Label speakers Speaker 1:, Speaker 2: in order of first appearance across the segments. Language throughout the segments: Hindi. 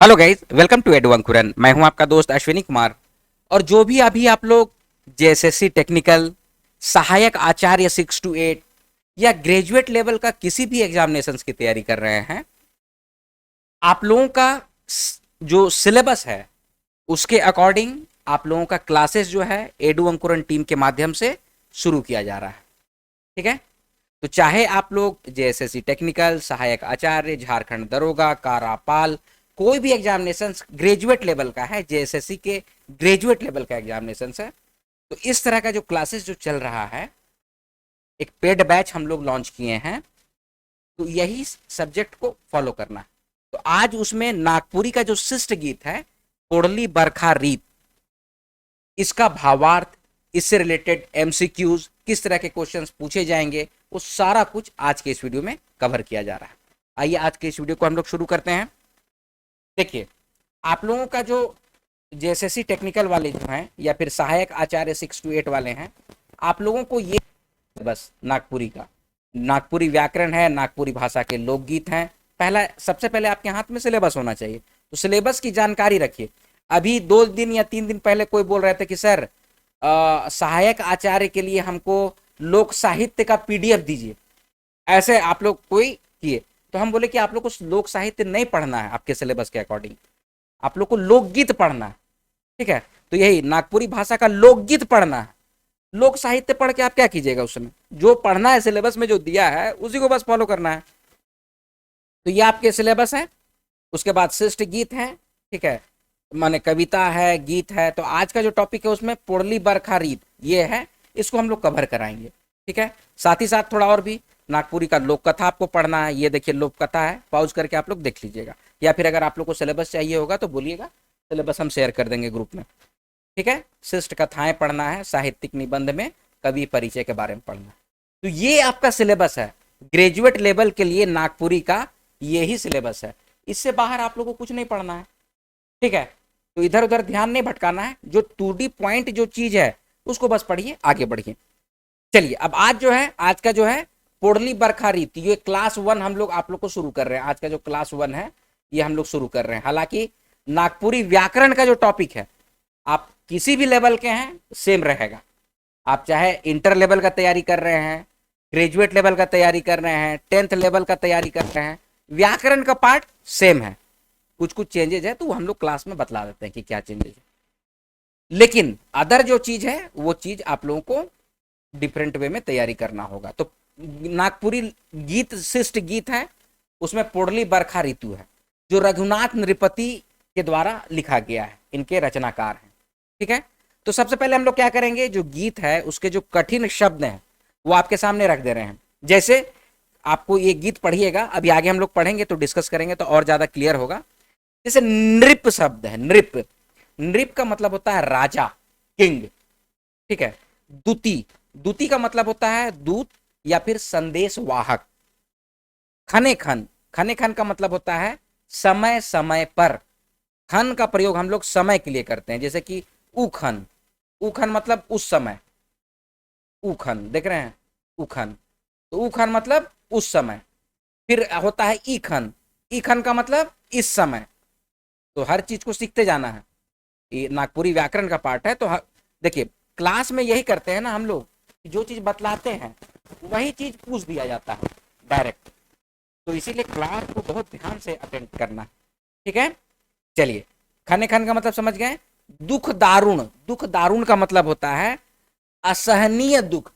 Speaker 1: Hello guys, welcome to Edu Ankuran. मैं हूं आपका दोस्त अश्विनी कुमार। और जो भी अभी आप लोग जेएसएससी टेक्निकल, सहायक आचार्य 6 to 8 या ग्रेजुएट लेवल का किसी भी एग्जामिनेशंस की तैयारी कर रहे हैं, आप लोगों का जो सिलेबस है उसके अकॉर्डिंग आप लोगों का क्लासेस जो है एडू अंकुरन टीम के माध्यम से शुरू किया जा रहा है। ठीक है, तो चाहे आप लोग जेएसएससी टेक्निकल, सहायक आचार्य, झारखंड दरोगा, कारापाल, कोई भी एग्जामिनेशन ग्रेजुएट लेवल का है, जेएसएससी के ग्रेजुएट लेवल का एग्जामिनेशन है, तो इस तरह का जो क्लासेस जो चल रहा है, एक पेड बैच हम लोग लॉन्च किए हैं, तो यही सब्जेक्ट को फॉलो करना है। तो आज उसमें नागपुरी का जो शिष्ट गीत है, कोडली बरखा रीत, इसका भावार्थ, इससे रिलेटेड एमसीक्यूज, किस तरह के क्वेश्चंस पूछे जाएंगे, वो सारा कुछ आज के इस वीडियो में कवर किया जा रहा है। आइए आज के इस वीडियो को हम लोग शुरू करते हैं। देखिए, आप लोगों का जो जेएसएससी टेक्निकल वाले जो हैं या फिर सहायक आचार्य 6 to 8 वाले हैं, आप लोगों को ये बस नागपुरी का नागपुरी व्याकरण है, नागपुरी भाषा के लोकगीत हैं। सबसे पहले आपके हाथ में सिलेबस होना चाहिए, तो सिलेबस की जानकारी रखिए। अभी 2 दिन या 3 दिन पहले कोई बोल रहे थे कि सर सहायक आचार्य के लिए हमको लोक साहित्य का पीडीएफ दीजिए, ऐसे आप लोग कोई किए। तो हम बोले कि आप लोग को लोक साहित्य नहीं पढ़ना है, आपके सिलेबस के अकॉर्डिंग आप लोग को लोकगीत पढ़ना है। ठीक है, तो यही नागपुरी भाषा का लोकगीत पढ़ना है। लोक साहित्य पढ़ के आप क्या कीजिएगा, उसमें जो पढ़ना है सिलेबस में जो दिया है उसी को बस फॉलो करना है। तो ये आपके सिलेबस है। उसके बाद शिष्ट गीत है, ठीक है, माने कविता है, गीत है। तो आज का जो टॉपिक है उसमें पोड़ली बरखा रीत ये है, इसको हम लोग कवर कराएंगे। ठीक है, साथ ही साथ थोड़ा और भी नागपुरी का लोक कथा आपको पढ़ना है। ये देखिए लोक कथा है, पॉज करके आप लोग देख लीजिएगा, या फिर अगर आप लोग को सिलेबस चाहिए होगा तो बोलिएगा, सिलेबस हम शेयर कर देंगे ग्रुप में। ठीक है, शिष्ट कथाएं पढ़ना है, साहित्यिक निबंध में कवि परिचय के बारे में पढ़ना है। तो ये आपका सिलेबस है ग्रेजुएट लेवल के लिए, नागपुरी का यही सिलेबस है। इससे बाहर आप लोगों को कुछ नहीं पढ़ना है। ठीक है, तो इधर उधर ध्यान नहीं भटकाना है। जो 2D पॉइंट जो चीज है उसको बस पढ़िए, आगे बढ़िए। चलिए, अब आज जो है, आज का जो है पोड़ली बरखा रीति, ये क्लास 1 हम लोग आप लोग को शुरू कर रहे हैं। आज का जो क्लास 1 है ये हम लोग शुरू कर रहे हैं। हालांकि नागपुरी व्याकरण का जो टॉपिक है, आप किसी भी लेवल के हैं सेम रहेगा। आप चाहे इंटर लेवल का तैयारी कर रहे हैं, ग्रेजुएट लेवल का तैयारी कर रहे हैं, 10th लेवल का तैयारी कर रहे हैं, व्याकरण का पार्ट सेम है। कुछ कुछ चेंजेज है तो हम लोग क्लास में बतला देते हैं कि क्या चेंजेज है, लेकिन अदर जो चीज है वो चीज आप लोगों को डिफरेंट वे में तैयारी करना होगा। तो नागपुरी गीत शिष्ट गीत है, उसमें पोड़ली बरखा ऋतु है, जो रघुनाथ नृपति के द्वारा लिखा गया है, इनके रचनाकार हैं। ठीक है, तो सबसे पहले हम लोग क्या करेंगे, जो गीत है उसके जो कठिन शब्द हैं वो आपके सामने रख दे रहे हैं। जैसे आपको ये गीत पढ़िएगा, अभी आगे हम लोग पढ़ेंगे तो डिस्कस करेंगे तो और ज्यादा क्लियर होगा। जैसे नृप शब्द है, नृप, नृप का मतलब होता है राजा, किंग। ठीक है, दूती, दूती का मतलब होता है दूत या फिर संदेश वाहक। खने खन, खने खन का मतलब होता है समय समय पर। खन का प्रयोग हम लोग समय के लिए करते हैं, जैसे कि उखन, उखन मतलब उस समय, उखन देख रहे हैं, उखन, तो उखन मतलब उस समय। फिर होता है ईखन, ईखन का मतलब इस समय। तो हर चीज को सीखते जाना है, ये नागपुरी व्याकरण का पार्ट है। तो देखिए क्लास में यही करते हैं ना हम लोग, जो चीज बतलाते हैं वही चीज पूछ दिया जाता है डायरेक्ट। तो इसीलिए क्लास को बहुत ध्यान से अटेंड करना है। ठीक है, चलिए, खने खन का मतलब समझ गए। दुख दारुण, दुख दारुण का मतलब होता है असहनीय दुख,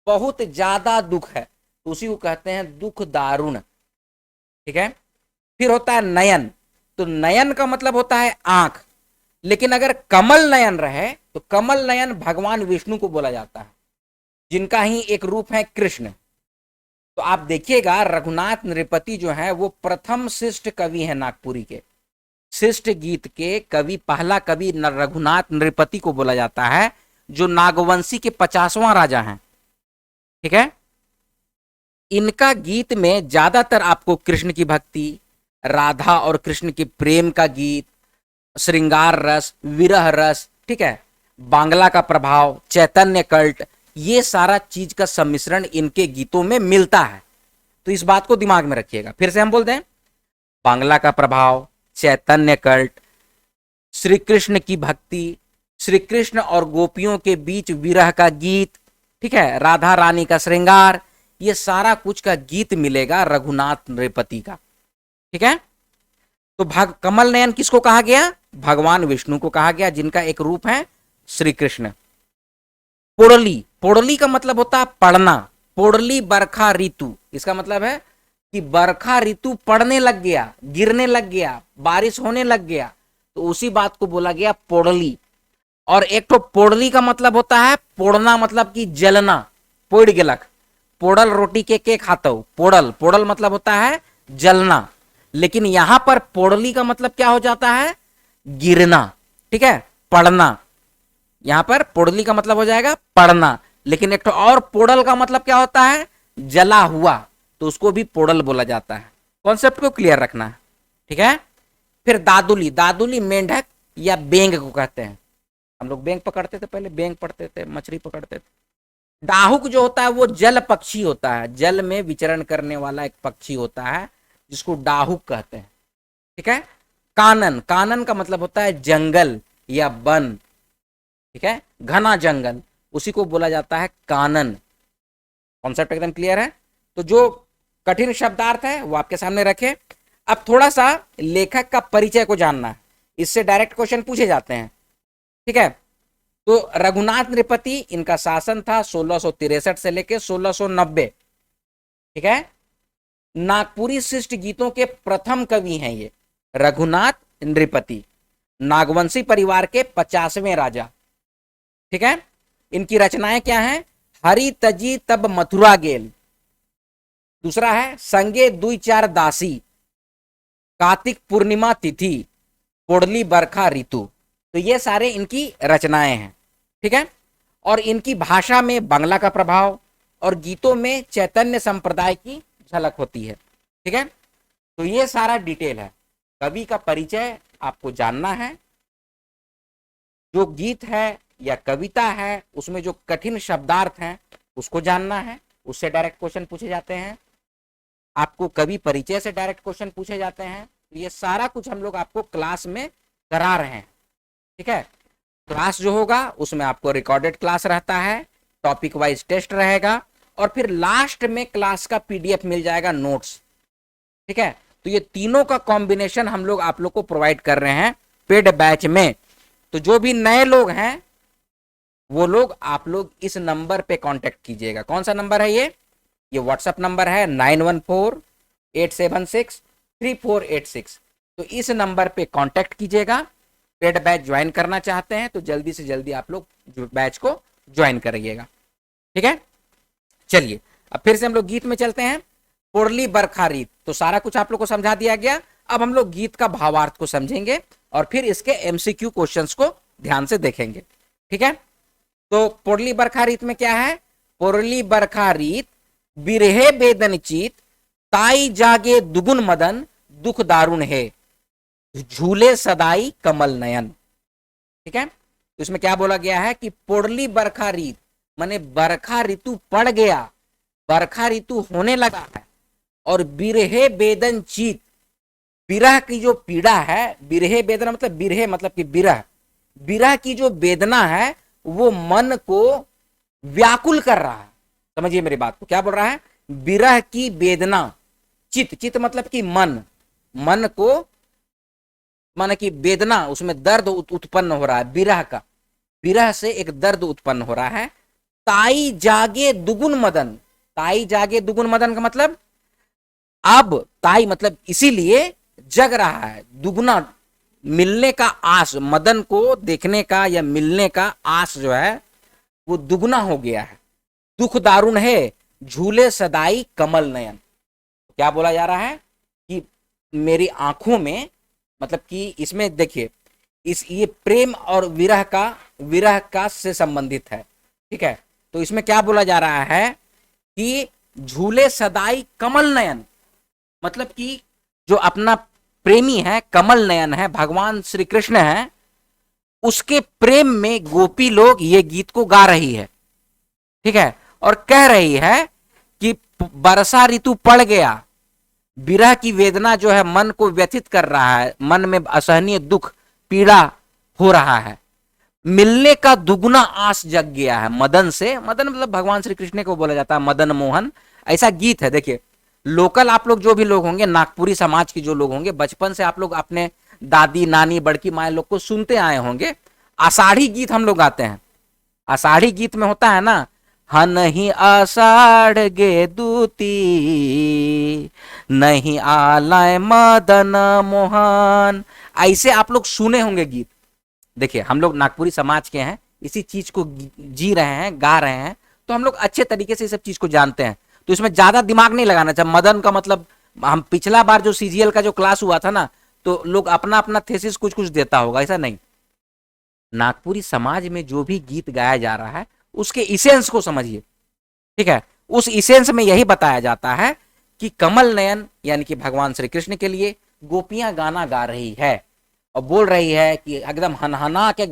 Speaker 1: बहुत ज्यादा दुख है तो उसी को कहते हैं दुख दारुण। ठीक है, फिर होता है नयन, तो नयन का मतलब होता है आंख, लेकिन अगर कमल नयन रहे तो कमल नयन भगवान विष्णु को बोला जाता है, जिनका ही एक रूप है कृष्ण। तो आप देखिएगा रघुनाथ नृपति जो है वो प्रथम शिष्ट कवि है नागपुरी के। शिष्ट गीत के कवि, पहला कवि रघुनाथ नृपति को बोला जाता है, जो नागवंशी के 50वां राजा हैं। ठीक है, इनका गीत में ज्यादातर आपको कृष्ण की भक्ति, राधा और कृष्ण के प्रेम का गीत, श्रृंगार रस, विरह रस, ठीक है, बांग्ला का प्रभाव, चैतन्य कल्ट, ये सारा चीज का सम्मिश्रण इनके गीतों में मिलता है। तो इस बात को दिमाग में रखिएगा। फिर से हम बोल दें, बांग्ला का प्रभाव, चैतन्य कल्ट, श्री कृष्ण की भक्ति, श्री कृष्ण और गोपियों के बीच विरह का गीत, ठीक है, राधा रानी का श्रृंगार, ये सारा कुछ का गीत मिलेगा रघुनाथ नृपति का। ठीक है, तो कमल नयन किसको कहा गया? भगवान विष्णु को कहा गया, जिनका एक रूप है श्री कृष्ण। पोड़ली, पोड़ली का मतलब होता है पड़ना। पोड़ली बरखा ऋतु, इसका मतलब है कि बरखा ऋतु पड़ने लग गया, गिरने लग गया, बारिश होने लग गया, तो उसी बात को बोला गया पोड़ली। और एक तो पोड़ली का मतलब होता है पोड़ना, मतलब कि जलना, पोड़ गिलक, पोड़ल रोटी के खातो, पोड़ल, पोड़ल मतलब होता है जलना। लेकिन यहां पर पोड़ली का मतलब क्या हो जाता है? गिरना, ठीक है, पड़ना। यहां पर पोड़ली का मतलब हो जाएगा पड़ना। लेकिन एक तो और पोड़ल का मतलब क्या होता है? जला हुआ, तो उसको भी पोड़ल बोला जाता है। कॉन्सेप्ट को क्लियर रखना है, ठीक है। फिर दादुली, दादुली मेंढक या बेंग को कहते हैं। हम लोग बेंग पकड़ते थे पहले, बेंग पढ़ते थे, मछली पकड़ते थे। डाहुक जो होता है वो जल पक्षी होता है, जल में विचरण करने वाला एक पक्षी होता है जिसको डाहुक कहते हैं, ठीक है। कानन, कानन का मतलब होता है जंगल या वन, ठीक है, घना जंगल, उसी को बोला जाता है कानन। कॉन्सेप्ट एकदम क्लियर है। तो जो कठिन शब्दार्थ है वो आपके सामने रखे। अब थोड़ा सा लेखक का परिचय को जानना है, इससे डायरेक्ट क्वेश्चन पूछे जाते हैं, ठीक है। तो रघुनाथ नृपति, इनका शासन था 1663 से लेकर 1690, ठीक है। नागपुरी शिष्ट गीतों के प्रथम कवि हैं ये रघुनाथ नृपति, नागवंशी परिवार के 50वें राजा, ठीक है। इनकी रचनाएं क्या हैं? हरि तजी तब मथुरा गेल, दूसरा है संगे दुई चार दासी, कार्तिक पूर्णिमा तिथि, पोड़ली बरखा ऋतु। तो ये सारे इनकी रचनाएं हैं, ठीक है। और इनकी भाषा में बांग्ला का प्रभाव और गीतों में चैतन्य संप्रदाय की झलक होती है, ठीक है। तो ये सारा डिटेल है। कवि का परिचय आपको जानना है, जो गीत है या कविता है उसमें जो कठिन शब्दार्थ हैं उसको जानना है, उससे डायरेक्ट क्वेश्चन पूछे जाते हैं। आपको कवि परिचय से डायरेक्ट क्वेश्चन पूछे जाते हैं। तो ये सारा कुछ हम लोग आपको क्लास में करा रहे हैं, ठीक है। क्लास जो होगा उसमें आपको रिकॉर्डेड क्लास रहता है, टॉपिक वाइज टेस्ट रहेगा, और फिर लास्ट में क्लास का पीडीएफ मिल जाएगा, नोट्स, ठीक है। तो ये तीनों का कॉम्बिनेशन हम लोग आप लोग को प्रोवाइड कर रहे हैं पेड बैच में। तो जो भी नए लोग हैं वो लोग, आप लोग इस नंबर पे कांटेक्ट कीजिएगा। कौन सा नंबर है ये व्हाट्सएप नंबर है 9148763486। तो इस नंबर पे कांटेक्ट कीजिएगा। पेड बैच ज्वाइन करना चाहते हैं तो जल्दी से जल्दी आप लोग बैच को ज्वाइन करिएगा, ठीक है। चलिए अब फिर से हम लोग गीत में चलते हैं। पोड़ली बरखा रीत, तो सारा कुछ आप लोग को समझा दिया गया। अब हम लोग गीत का भावार्थ को समझेंगे और फिर इसके एमसीक्यू क्वेश्चंस को ध्यान से देखेंगे, ठीक है। तो पोड़ली बरखा रीत में क्या है? पोड़ली बरखा रीत बिरहे बेदन चीत, ताई जागे दुगुन मदन, दुख दारुण है, झूले सदाई कमल नयन, ठीक है। तो इसमें क्या बोला गया है कि पोड़ली बरखा रीत माने बरखा ऋतु पड़ गया, बरखा ऋतु होने लगा है, और बिरहे बेदन चीत, विरह की जो पीड़ा है, बिरहे वेदना मतलब बिरहे मतलब कि विरह, विरह की जो वेदना है वो मन को व्याकुल कर रहा है। समझिए मेरी बात को, क्या बोल रहा है? विरह की वेदना, चित, चित मतलब कि मन, मन को माने कि वेदना, उसमें दर्द उत्पन्न हो रहा है, विरह का, विरह से एक दर्द उत्पन्न हो रहा है। ताई जागे दुगुन मदन, ताई जागे दुगुन मदन का मतलब अब ताई मतलब इसीलिए जग रहा है, दुगुना मिलने का आस, मदन को देखने का या मिलने का आस जो है वो दुगुना हो गया है। दुख दारुण है, झूले सदाई कमल नयन। क्या बोला जा रहा है कि मेरी आंखों में, मतलब कि इसमें देखिए ये प्रेम और विरह का से संबंधित है, ठीक है। तो इसमें क्या बोला जा रहा है कि झूले सदाई कमल नयन, मतलब कि जो अपना प्रेमी है, कमल नयन है, भगवान श्री कृष्ण है, उसके प्रेम में गोपी लोग ये गीत को गा रही है, ठीक है। और कह रही है कि वर्षा ऋतु पड़ गया, विरह की वेदना जो है मन को व्यथित कर रहा है, मन में असहनीय दुख पीड़ा हो रहा है, मिलने का दुगुना आस जग गया है मदन से। मदन मतलब भगवान श्री कृष्ण को बोला जाता है मदन मोहन, ऐसा गीत है। देखिए लोकल आप लोग जो भी लोग होंगे, नागपुरी समाज के जो लोग होंगे, बचपन से आप लोग अपने दादी नानी बड़की माए लोग को सुनते आए होंगे। आषाढ़ी गीत हम लोग गाते हैं। आषाढ़ी गीत में होता है ना, हनहि आषाढ़ गे दूती, नहीं आलय मदन मोहन, ऐसे आप लोग सुने होंगे गीत। देखिए हम लोग नागपुरी समाज के हैं, इसी चीज को जी रहे हैं, गा रहे हैं, तो हम लोग अच्छे तरीके से सब चीज को जानते हैं। तो इसमें ज्यादा दिमाग नहीं लगाना चाहिए। मदन का मतलब, हम पिछला बार जो सीजीएल का जो क्लास हुआ था ना, तो लोग अपना अपना थेसिस कुछ कुछ देता होगा, ऐसा नहीं। नागपुरी समाज में जो भी गीत गाया जा रहा है उसके इसेंस को समझिए, ठीक है। उस इसेंस में यही बताया जाता है कि कमल नयन यानी कि भगवान श्री कृष्ण के लिए गोपियां गाना गा रही है और बोल रही है कि एकदम हनहना के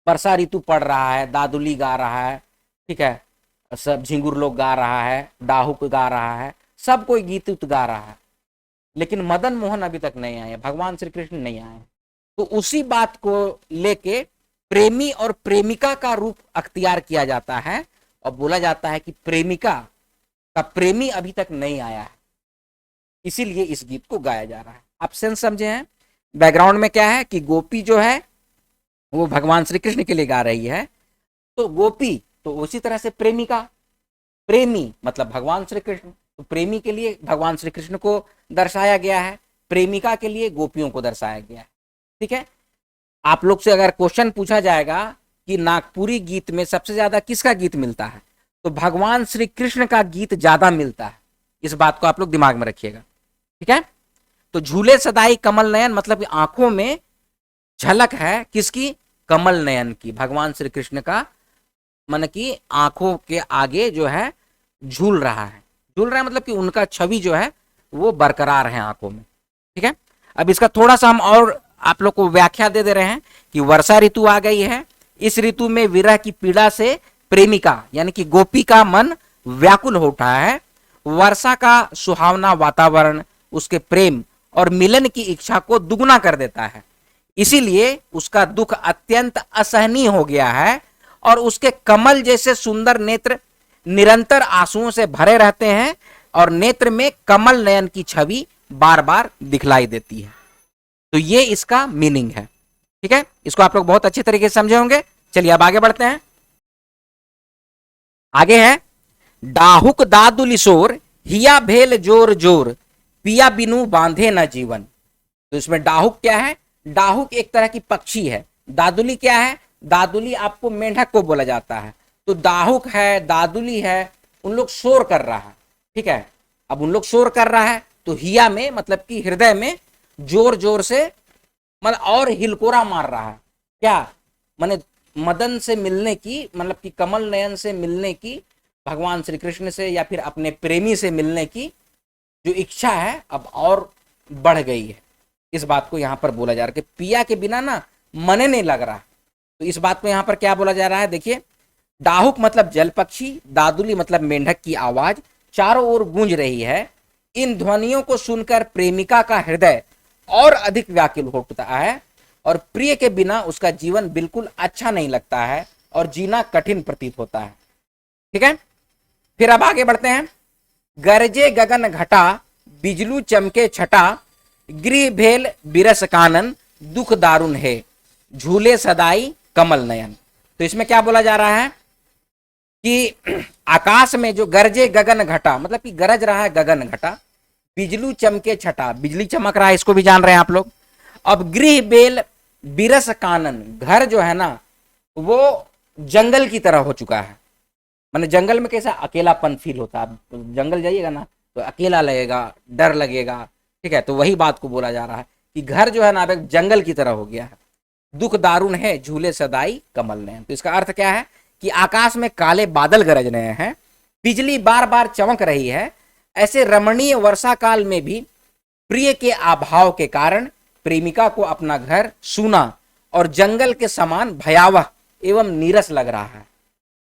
Speaker 1: वर्षा ऋतु पड़ रहा है, दादुली गा रहा है, ठीक है, सब झिंगुर लोग गा रहा है, डाहुक गा रहा है, सब कोई गीत उत गा रहा है, लेकिन मदन मोहन अभी तक नहीं आए, भगवान श्री कृष्ण नहीं आए। तो उसी बात को लेके प्रेमी और प्रेमिका का रूप अख्तियार किया जाता है और बोला जाता है कि प्रेमिका का प्रेमी अभी तक नहीं आया है, इसीलिए इस गीत को गाया जा रहा है। आप सेंस समझे हैं? बैकग्राउंड में क्या है कि गोपी जो है वो भगवान श्री कृष्ण के लिए गा रही है, तो गोपी तो उसी तरह से प्रेमिका, प्रेमी मतलब भगवान श्री कृष्ण, तो प्रेमी के लिए भगवान श्री कृष्ण को दर्शाया गया है, प्रेमिका के लिए गोपियों को दर्शाया गया है, ठीक है। आप लोग से अगर क्वेश्चन पूछा जाएगा कि नागपुरी गीत में सबसे ज्यादा किसका गीत मिलता है, तो भगवान श्री कृष्ण का गीत ज्यादा मिलता है। इस बात को आप लोग दिमाग में रखिएगा, ठीक है। तो झूले सदाई कमल नयन मतलब आंखों में झलक है किसकी? कमल नयन की, भगवान श्री कृष्ण का, मन की आंखों के आगे जो है झूल रहा है। झूल रहा है मतलब कि उनका छवि जो है वो बरकरार है आंखों में, ठीक है। अब इसका थोड़ा सा हम और आप लोग को व्याख्या दे दे रहे हैं कि वर्षा ऋतु आ गई है। इस ऋतु में विरह की पीड़ा से प्रेमिका यानी कि गोपी का मन व्याकुल हो उठा है। वर्षा का सुहावना वातावरण उसके प्रेम और मिलन की इच्छा को दुगुना कर देता है, इसीलिए उसका दुख अत्यंत असहनीय हो गया है और उसके कमल जैसे सुंदर नेत्र निरंतर आंसुओं से भरे रहते हैं और नेत्र में कमल नयन की छवि बार बार दिखलाई देती है। तो ये इसका मीनिंग है, ठीक है। इसको आप लोग बहुत अच्छे तरीके से समझे होंगे। चलिए अब आगे बढ़ते हैं। आगे है डाहुक दादुलिशोर हिया भेल जोर जोर पिया बिनु बांधे न जीवन। तो इसमें डाहुक क्या है? डाहुक एक तरह की पक्षी है। दादुली क्या है? दादुली आपको मेंढक को बोला जाता है। तो डाहुक है, दादुली है, उन लोग शोर कर रहा है, ठीक है। अब उन लोग शोर कर रहा है तो हिया में मतलब कि हृदय में जोर जोर से मतलब और हिलकोरा मार रहा है। क्या माने? मदन से मिलने की, मतलब कि कमल नयन से मिलने की, भगवान श्री कृष्ण से या फिर अपने प्रेमी से मिलने की जो इच्छा है अब और बढ़ गई है। इस बात को यहाँ पर बोला जा रहा है कि पिया के बिना ना मने नहीं लग रहा। तो इस बात को यहाँ पर क्या बोला जा रहा है? देखिए, डाहुक मतलब जल पक्षी, दादुली मतलब मेंढक की आवाज चारों ओर गूंज रही है। इन ध्वनियों को सुनकर प्रेमिका का हृदय और अधिक व्याकुल हो उठता है और प्रिय के बिना उसका जीवन बिल्कुल अच्छा नहीं लगता है और जीना कठिन प्रतीत होता है, ठीक है। फिर अब आगे बढ़ते हैं। गरजे गगन घटा बिजलू चमके छटा गृह भेल बिरस कानन दुख दारुण है झूले सदाई कमल नयन। तो इसमें क्या बोला जा रहा है कि आकाश में जो गरजे गगन घटा मतलब कि गरज रहा है गगन घटा, बिजलू चमके छटा, बिजली चमक रहा है, इसको भी जान रहे हैं आप लोग। अब गृह बेल बिरस कानन, घर जो है ना वो जंगल की तरह हो चुका है। माने जंगल में कैसा अकेलापन फील होता है, आप जंगल जाइएगा ना तो अकेला लगेगा, डर लगेगा, ठीक है। तो वही बात को बोला जा रहा है कि घर जो है ना अब एक जंगल की तरह हो गया है। दुख दारुण है झूले सदाई कमल नयन। तो इसका अर्थ क्या है कि आकाश में काले बादल गरज रहे हैं, बिजली बार बार चमक रही है। ऐसे रमणीय वर्षा काल में भी प्रिय के अभाव के कारण प्रेमिका को अपना घर सूना और जंगल के समान भयावह एवं नीरस लग रहा है।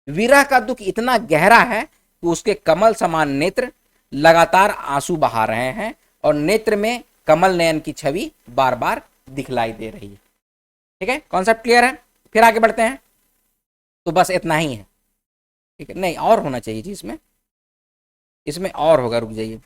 Speaker 1: विरह का दुख इतना गहरा है कि उसके कमल समान नेत्र लगातार आंसू बहा रहे हैं और नेत्र में कमल नयन की छवि बार बार दिखलाई दे रही है। ठीक है, कॉन्सेप्ट क्लियर है? फिर आगे बढ़ते हैं। तो बस इतना ही है, ठीक है? नहीं, और होना चाहिए जी इसमें, इसमें और होगा, रुक जाइए,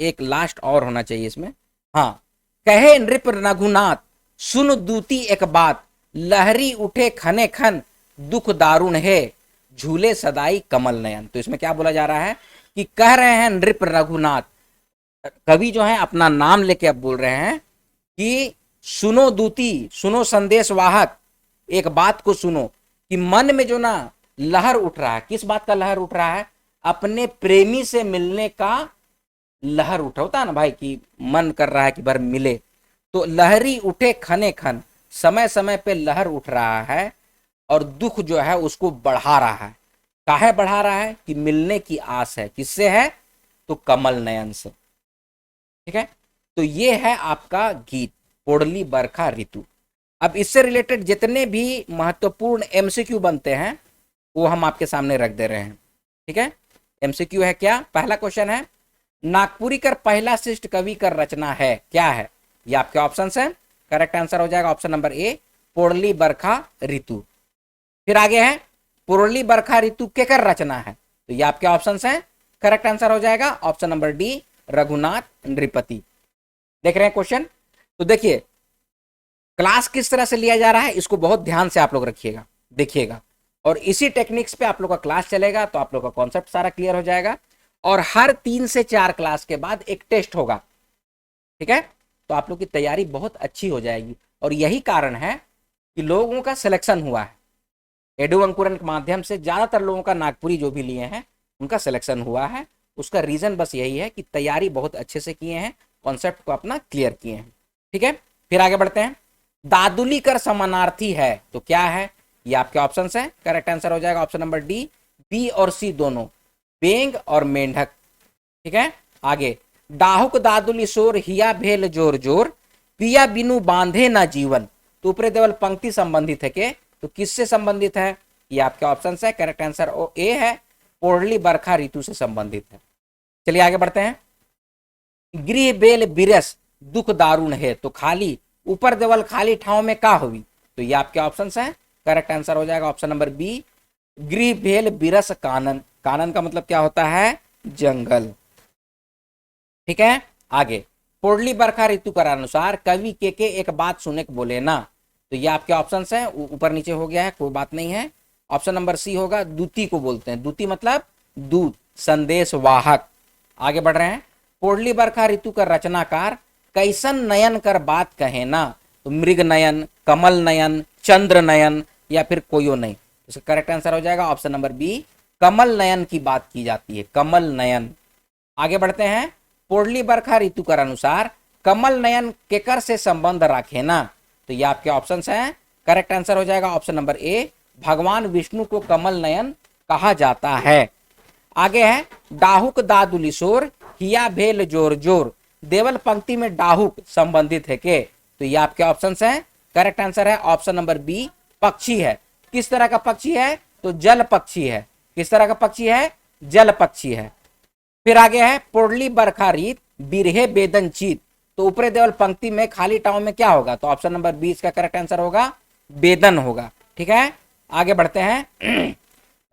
Speaker 1: एक लास्ट और होना चाहिए इसमें। हाँ, कहे नृप रघुनाथ सुन दूती एक बात, लहरी उठे खने खन दुख दारुण है, झूले सदाई कमल नयन। तो इसमें क्या बोला जा रहा है कि कह रहे हैं नृप रघुनाथ, कवि जो है अपना नाम लेके अब बोल रहे हैं कि सुनो दूती, सुनो संदेश वाहक, एक बात को सुनो कि मन में जो ना लहर उठ रहा है, किस बात का लहर उठ रहा है? अपने प्रेमी से मिलने का लहर उठा होता है ना भाई, कि मन कर रहा है कि बार मिले। तो लहरी उठे खने खन, समय समय पे लहर उठ रहा है और दुख जो है उसको बढ़ा रहा है। काहे बढ़ा रहा है? कि मिलने की आस है। किससे है? तो कमल नयन से। ठीक है, तो ये है आपका गीत पोड़ली बरखा ऋतु। अब इससे रिलेटेड जितने भी महत्वपूर्ण एमसीक्यू बनते हैं वो हम आपके सामने रख दे रहे हैं। ठीक है, एमसीक्यू है क्या? पहला क्वेश्चन है, नागपुरी कर पहला शिष्ट कवि कर रचना है, क्या है? ये आपके ऑप्शन है। करेक्ट आंसर हो जाएगा ऑप्शन नंबर ए, पोड़ली बरखा ऋतु। फिर आगे है, पोड़ली बरखा ऋतु के कर रचना है, तो ये आपके ऑप्शन है। करेक्ट आंसर हो जाएगा ऑप्शन नंबर डी, रघुनाथ नृपति। देख रहे हैं क्वेश्चन? तो देखिए क्लास किस तरह से लिया जा रहा है, इसको बहुत ध्यान से आप लोग रखिएगा, देखिएगा, और इसी टेक्निक्स पे आप लोग का क्लास चलेगा तो आप लोग का कॉन्सेप्ट सारा क्लियर हो जाएगा। और हर 3 से 4 क्लास के बाद एक टेस्ट होगा। ठीक है, तो आप लोग की तैयारी बहुत अच्छी हो जाएगी और यही कारण है कि लोगों का सिलेक्शन हुआ है। एडु अंकुरन के माध्यम से ज्यादातर लोगों का नागपुरी जो भी लिए हैं उनका सिलेक्शन हुआ है। उसका रीजन बस यही है कि तैयारी बहुत अच्छे से किए हैं, कॉन्सेप्ट को अपना क्लियर किए हैं। ठीक है, फिर आगे बढ़ते हैं। दादुली कर समानार्थी है, तो क्या है? ये आपके ऑप्शन है। करेक्ट आंसर हो जाएगा ऑप्शन नंबर डी, बी और सी दोनों, बेंग और मेंढक। ठीक है, आगे, डाहुक दादुली शोर हिया भेल जोर जोर, पिया बिनु बांधे ना जीवन। तो ऊपरे देवल पंक्ति संबंधित है के, तो किससे संबंधित है? ये आपके ऑप्शन है। करेक्ट आंसर ओ ए है, पोड़ली बरखा ऋतु से संबंधित है। चलिए आगे बढ़ते हैं। गृह बेल बिरस दुख दारुण है, तो खाली ऊपर देवल खाली ठाव में का हुई? तो ये आपके ऑप्शन है। करेक्ट आंसर हो जाएगा ऑप्शन नंबर बी, गृह भेल बिरस कानन। कानन का मतलब क्या होता है? जंगल। ठीक है, आगे, पोड़ली बरखा ऋतु का अनुसार कवि के एक बात सुने के बोले ना, तो ये आपके ऑप्शन है। ऊपर नीचे हो गया है, कोई बात नहीं है। ऑप्शन नंबर सी होगा, दूती को बोलते हैं। दूती मतलब दूत, संदेश वाहक। आगे बढ़ रहे हैं। पोड़ली बरखा ऋतु का रचनाकार कैसन नयन कर बात कहे ना, तो मृग नयन, कमल नयन, चंद्र नयन या फिर कोयो नहीं। इसका करेक्ट आंसर हो जाएगा option number B, Kamal Nayan की बात की जाती है, कमल नयन। आगे बढ़ते हैं। पोड़ली बरखा ऋतु कर अनुसार कमल नयन केकर से संबंध रखे ना, तो ये आपके ऑप्शन हैं। करेक्ट आंसर हो जाएगा ऑप्शन नंबर ए, भगवान विष्णु को कमल नयन कहा जाता है। आगे है, डाहुक दादुली शोर हिया भेल जोर जोर, देवल पंक्ति में डाहुक संबंधित है के, तो ये आपके ऑप्शन हैं। करेक्ट आंसर है ऑप्शन नंबर बी, पक्षी है। किस तरह का पक्षी है? तो जल पक्षी है। किस तरह का पक्षी है? जल पक्षी है। फिर आगे है, पोड़ली बरखा रीत बिरहे बेदन चीत, तो ऊपरी देवल पंक्ति में खाली टाउन में क्या होगा? तो ऑप्शन नंबर बी इसका करेक्ट आंसर होगा, बेदन होगा। ठीक है, आगे बढ़ते हैं।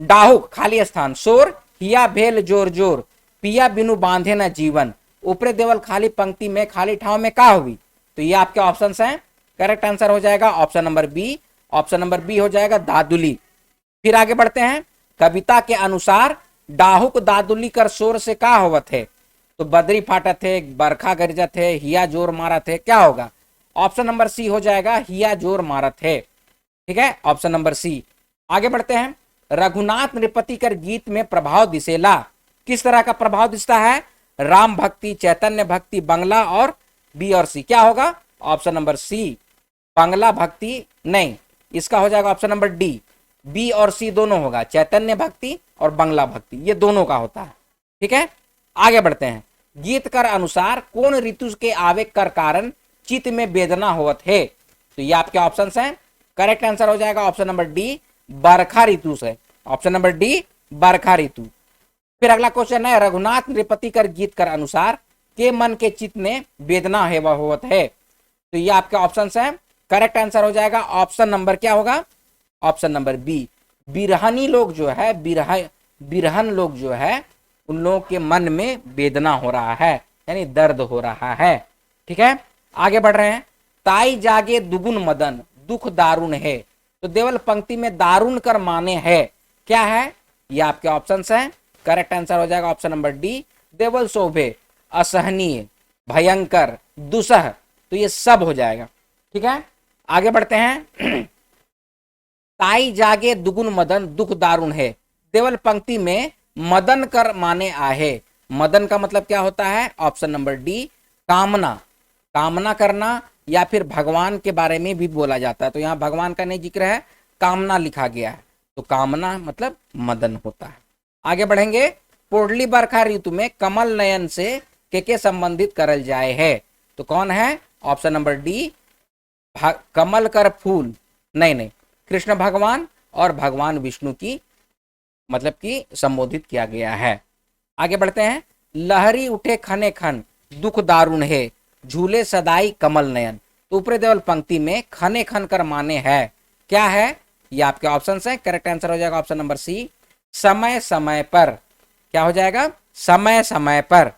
Speaker 1: डाहुक खाली स्थान, शोर हिया भेल जोर जोर, पिया बिनु बांधे न जीवन, ऊपरी देवल खाली पंक्ति में खाली ठाव में का हुई? तो ये आपके ऑप्शन हैं। करेक्ट आंसर हो जाएगा option number B, option number B हो जाएगा दादुली। फिर आगे बढ़ते हैं। कविता के अनुसार डाहुक दादुली कर शोर से का होवत है? तो बदरी फाटत है, बरखा गरजत है, हिया जोर मारत है, क्या होगा? ऑप्शन नंबर सी हो जाएगा, हिया जोर मारत है। ठीक है, ऑप्शन नंबर सी। आगे बढ़ते हैं। रघुनाथ नृपति कर गीत में प्रभाव दिसेला, किस तरह का प्रभाव दिसता है? राम भक्ति, चैतन्य भक्ति, बंगला और बी और सी, क्या होगा? ऑप्शन नंबर सी, बंगला भक्ति नहीं, इसका हो जाएगा ऑप्शन नंबर डी, बी और सी दोनों होगा, चैतन्य भक्ति और बंगला भक्ति, ये दोनों का होता है। ठीक है, आगे बढ़ते हैं। गीत कर अनुसार कौन ऋतु के आवेग कर कारण चित्त में वेदना होवत है? तो ये आपके ऑप्शन हैं। करेक्ट आंसर हो जाएगा ऑप्शन नंबर डी, बरखा ऋतु से। ऑप्शन नंबर डी, बरखा ऋतु। फिर अगला क्वेश्चन है, रघुनाथ नृपति कर गीत कर अनुसार के मन के चित्त ने वेदना है वह होत है। तो ये आपके ऑप्शन है, करेक्ट आंसर हो जाएगा ऑप्शन नंबर क्या होगा, ऑप्शन नंबर बी। बिरहनी लोग जो है, बिरहन लोग जो है, उन लोगों के मन में वेदना हो रहा है, यानी दर्द हो रहा है। ठीक है, आगे बढ़ रहे हैं। ताई जागे दुगुन मदन दुख दारुण है। तो देवल पंक्ति में दारुण कर माने है क्या है, ये आपके ऑप्शन है। करेक्ट आंसर हो जाएगा ऑप्शन नंबर डी, देवल शोभे, असहनीय, भयंकर, दुसह। तो ये सब हो जाएगा। ठीक है, आगे बढ़ते हैं। ताई जागे दुगुन मदन दुख दारुण है। देवल पंक्ति में मदन कर माने आहे। मदन का मतलब क्या होता है, ऑप्शन नंबर डी, कामना, कामना करना, या फिर भगवान के बारे में भी बोला जाता है। तो यहाँ भगवान का नहीं जिक्र है, कामना लिखा गया है, तो कामना मतलब मदन होता है। आगे बढ़ेंगे। पोड़ली बरखा ऋतु में कमल नयन से के संबंधित करल जाए है। तो कौन है, ऑप्शन नंबर डी, कमल कर फूल, नहीं, कृष्ण भगवान और भगवान विष्णु की मतलब कि संबोधित किया गया है। आगे बढ़ते हैं। लहरी उठे खने खन दुख दारुण है, झूले सदाई कमल नयन। तो ऊपरी देवल पंक्ति में खने खन कर माने है क्या है, ये आपके ऑप्शन है। करेक्ट आंसर हो जाएगा ऑप्शन नंबर सी, समय समय पर। क्या हो जाएगा, समय समय पर।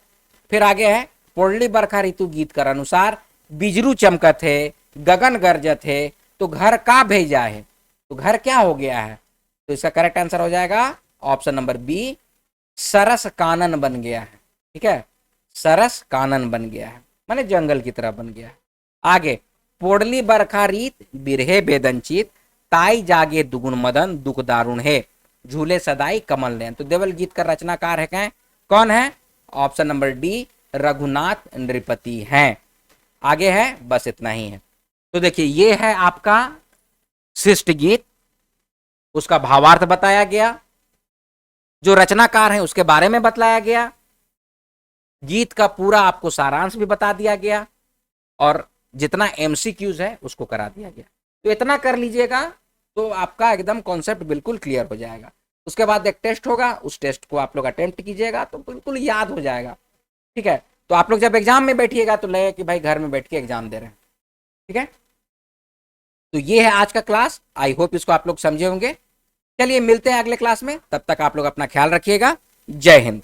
Speaker 1: फिर आगे है, पोड़ली बरखा ऋतु गीत कर अनुसार बिजरू चमकत है, गगन गरजत है, तो घर का भेजा है। तो घर क्या हो गया है, तो इसका करेक्ट आंसर हो जाएगा ऑप्शन नंबर बी, सरस कानन बन गया है। ठीक है, सरस कानन बन गया है, माने जंगल की तरह बन गया है। आगे, पोड़ली बरखा रीत बिरहे बेदनचित, ताई जागे दुगुन मदन दुख दारुण है, झूले सदाई कमल नयन। तो देवल गीत का रचनाकार है कौन है, ऑप्शन नंबर डी, रघुनाथ नृपति हैं। आगे है, बस इतना ही है। तो देखिए, ये है आपका शिष्ट गीत, उसका भावार्थ बताया गया, जो रचनाकार है उसके बारे में बतलाया गया, गीत का पूरा आपको सारांश भी बता दिया गया, और जितना एमसीक्यूज है उसको करा दिया गया। तो इतना कर लीजिएगा तो आपका एकदम कॉन्सेप्ट बिल्कुल क्लियर हो जाएगा। उसके बाद एक टेस्ट होगा, उस टेस्ट को आप लोग अटेम्प्ट कीजिएगा तो बिल्कुल याद हो जाएगा। ठीक है, तो आप लोग जब एग्जाम में बैठिएगा तो लगे कि भाई घर में बैठ के एग्जाम दे रहे हैं। ठीक है, तो ये है आज का क्लास। आई होप इसको आप लोग समझे होंगे। चलिए मिलते हैं अगले क्लास में, तब तक आप लोग अपना ख्याल रखिएगा। जय हिंद।